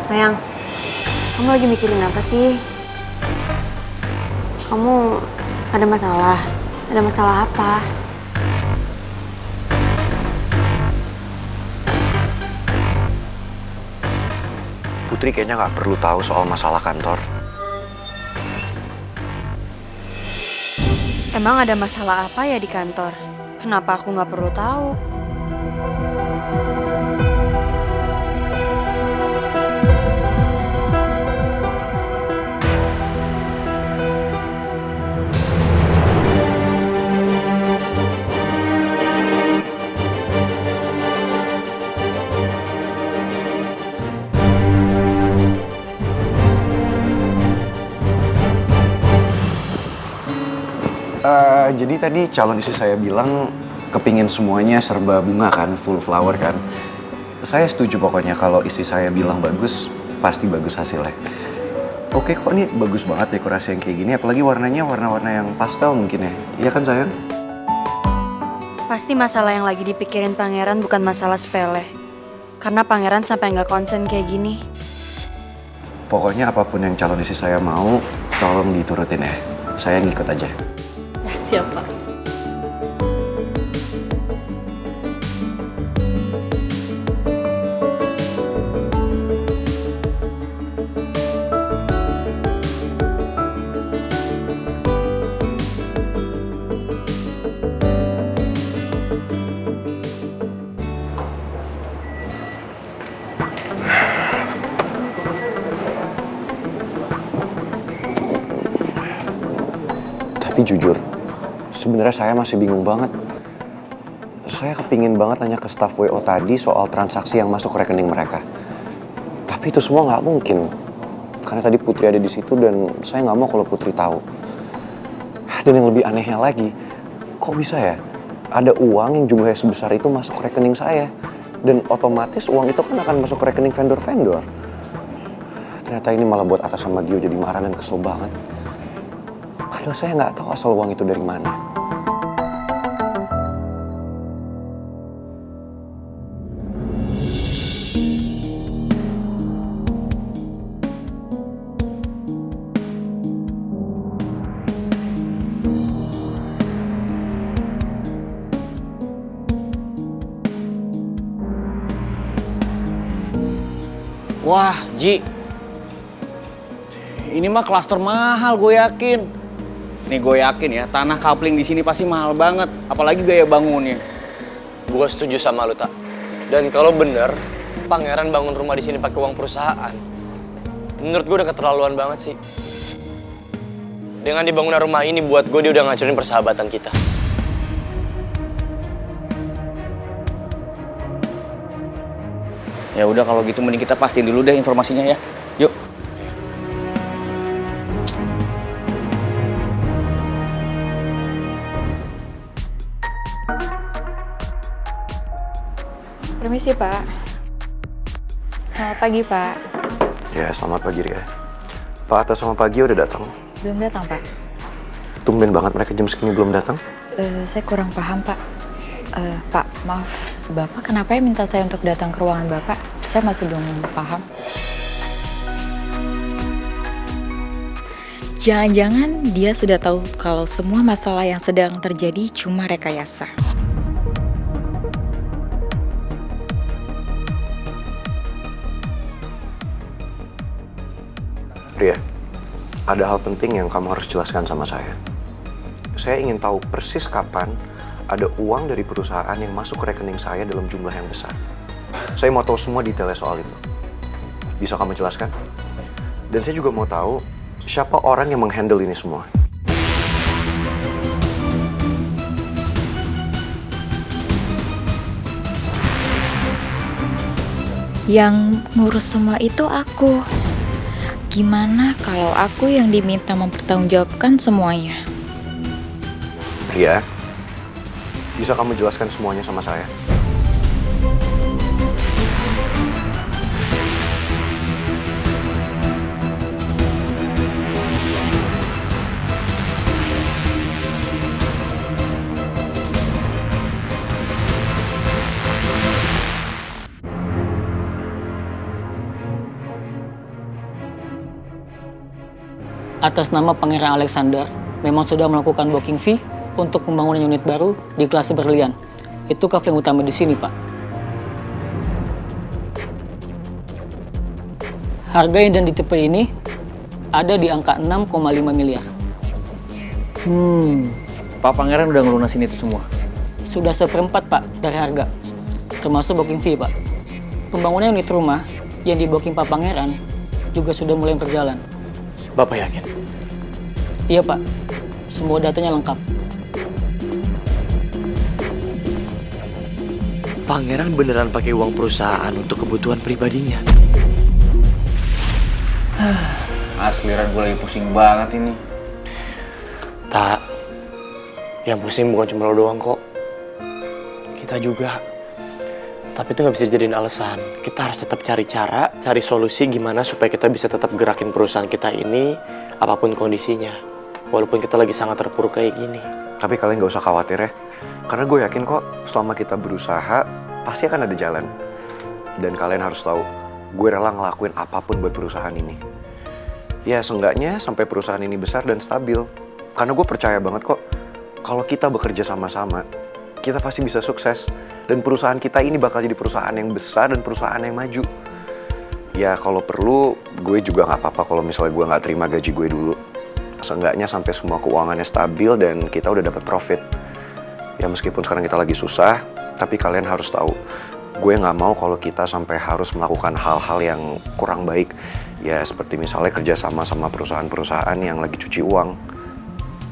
Sayang, kamu lagi mikirin apa sih? Kamu ada masalah? Ada masalah apa? Putri kayaknya nggak perlu tahu soal masalah kantor. Emang ada masalah apa ya di kantor? Kenapa aku nggak perlu tahu? Jadi tadi calon istri saya bilang kepingin semuanya serba bunga kan, full flower kan. Saya setuju pokoknya kalau istri saya bilang bagus, pasti bagus hasilnya. Oke kok, ini bagus banget dekorasi yang kayak gini, apalagi warnanya warna-warna yang pastel mungkin ya. Iya kan sayang? Pasti masalah yang lagi dipikirin pangeran bukan masalah sepele. Karena pangeran sampai nggak konsen kayak gini. Pokoknya apapun yang calon istri saya mau, tolong diturutin ya. Saya ngikut aja. Siap, Pak. Tapi jujur, sebenarnya saya masih bingung banget. Saya kepingin banget nanya ke staff WO tadi soal transaksi yang masuk ke rekening mereka. Tapi itu semua nggak mungkin. Karena tadi Putri ada di situ dan saya nggak mau kalau Putri tahu. Dan yang lebih anehnya lagi, kok bisa ya? Ada uang yang jumlahnya sebesar itu masuk ke rekening saya. Dan otomatis uang itu kan akan masuk ke rekening vendor-vendor. Ternyata ini malah buat Atta sama Gio jadi marah dan kesel banget. Padahal saya nggak tahu asal uang itu dari mana. Wah, Ji. Ini mah klaster mahal, gue yakin. Nih gue yakin ya, tanah kapling di sini pasti mahal banget. Apalagi gaya bangunnya. Gue setuju sama lu, Tak. Dan kalau bener, Pangeran bangun rumah di sini pakai uang perusahaan, menurut gue udah keterlaluan banget sih. Dengan dibangunan rumah ini buat gue, dia udah ngancurin persahabatan kita. Ya udah kalau gitu mending kita pastiin dulu deh informasinya ya. Yuk. Permisi, Pak. Selamat pagi, Pak. Ya, selamat pagi Ria. Pak Atta sama Pak Gio udah datang. Belum datang, Pak. Tumben banget mereka jam segini belum datang. Saya kurang paham, Pak. Pak, maaf. Bapak kenapa ya minta saya untuk datang ke ruangan Bapak? Saya masih belum paham. Jangan-jangan dia sudah tahu kalau semua masalah yang sedang terjadi cuma rekayasa. Ria, ada hal penting yang kamu harus jelaskan sama saya. Saya ingin tahu persis kapan ada uang dari perusahaan yang masuk ke rekening saya dalam jumlah yang besar. Saya mau tahu semua detailnya soal itu. Bisa kamu jelaskan? Dan saya juga mau tahu siapa orang yang menghandle ini semua. Yang ngurus semua itu aku. Gimana kalau aku yang diminta mempertanggungjawabkan semuanya? Ria, bisa kamu jelaskan semuanya sama saya? atas nama Pangeran Alexander memang sudah melakukan booking fee untuk pembangunan unit baru di kelas berlian. Itu kafling utama di sini, Pak. Harga yang dan di tipe ini ada di angka 6,5 miliar. Pak Pangeran udah ngelunasin itu semua. Sudah seperempat, Pak, dari harga. Termasuk booking fee, Pak. Pembangunan unit rumah yang di booking Pak Pangeran juga sudah mulai berjalan. Bapak yakin? Iya, Pak. Semua datanya lengkap. Pangeran beneran pakai uang perusahaan untuk kebutuhan pribadinya. Asliran gue lagi pusing banget ini. Tak, yang pusing bukan cuma lo doang kok. Kita juga. Tapi itu nggak bisa dijadiin alasan. Kita harus tetap cari cara, cari solusi gimana supaya kita bisa tetap gerakin perusahaan kita ini, apapun kondisinya. Walaupun kita lagi sangat terpuruk kayak gini. Tapi kalian gak usah khawatir ya. Karena gue yakin kok selama kita berusaha, pasti akan ada jalan. Dan kalian harus tahu, gue rela ngelakuin apapun buat perusahaan ini. Ya seenggaknya sampai perusahaan ini besar dan stabil. Karena gue percaya banget kok, kalau kita bekerja sama-sama, kita pasti bisa sukses. Dan perusahaan kita ini bakal jadi perusahaan yang besar dan perusahaan yang maju. Ya kalau perlu, gue juga gak apa-apa kalau misalnya gue gak terima gaji gue dulu. Seenggaknya sampai semua keuangannya stabil dan kita udah dapat profit. Ya meskipun sekarang kita lagi susah, tapi kalian harus tahu, gue gak mau kalau kita sampai harus melakukan hal-hal yang kurang baik. Ya seperti misalnya kerja sama perusahaan-perusahaan yang lagi cuci uang.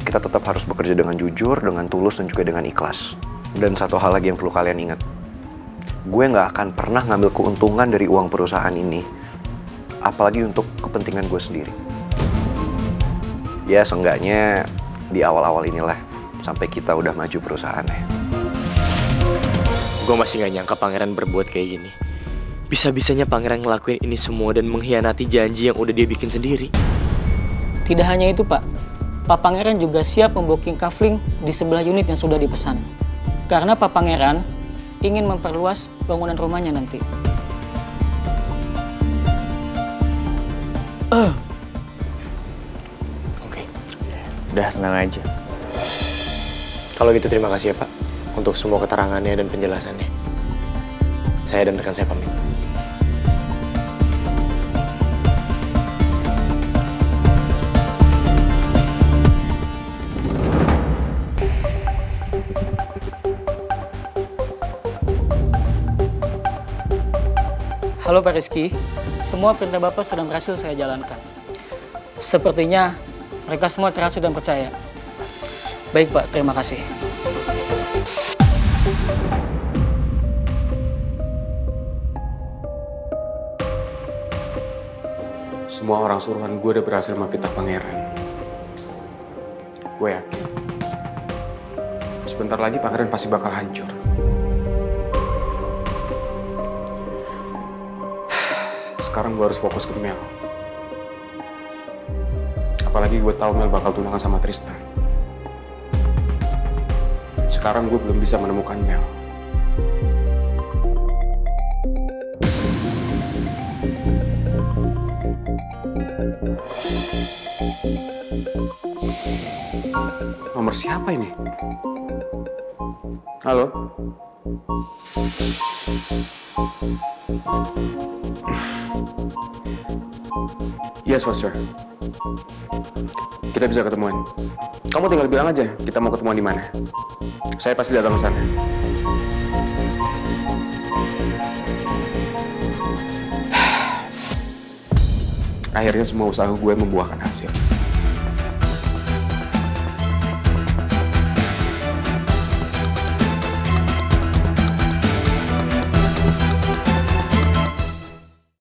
Kita tetap harus bekerja dengan jujur, dengan tulus, dan juga dengan ikhlas. Dan satu hal lagi yang perlu kalian ingat, gue gak akan pernah ngambil keuntungan dari uang perusahaan ini, apalagi untuk kepentingan gue sendiri. Ya seenggaknya di awal-awal inilah, sampai kita udah maju perusahaannya. Gue masih gak nyangka Pangeran berbuat kayak gini. Bisa-bisanya Pangeran ngelakuin ini semua dan mengkhianati janji yang udah dia bikin sendiri. Tidak hanya itu, Pak. Pak Pangeran juga siap membooking kafling di sebelah unit yang sudah dipesan. Karena Pak Pangeran ingin memperluas bangunan rumahnya nanti. Oke. Udah tenang aja. Kalau gitu terima kasih ya Pak untuk semua keterangannya dan penjelasannya. Saya dan rekan saya pamit. Halo Pak Rizky, semua perintah Bapak sedang berhasil saya jalankan. Sepertinya mereka semua terasa dan percaya. Baik Pak, terima kasih. Semua orang suruhan gue udah berhasil memfitnah Pangeran. Gue yakin sebentar lagi Pangeran pasti bakal hancur. Sekarang gue harus fokus ke Mel. Apalagi gue tahu Mel bakal tunangan sama Tristan. Sekarang gue belum bisa menemukan Mel. Nomor siapa ini? Halo? Yes, Foster. Kita bisa ketemuan. Kamu tinggal bilang aja kita mau ketemuan di mana. Saya pasti datang ke sana. Akhirnya semua usaha gue membuahkan hasil.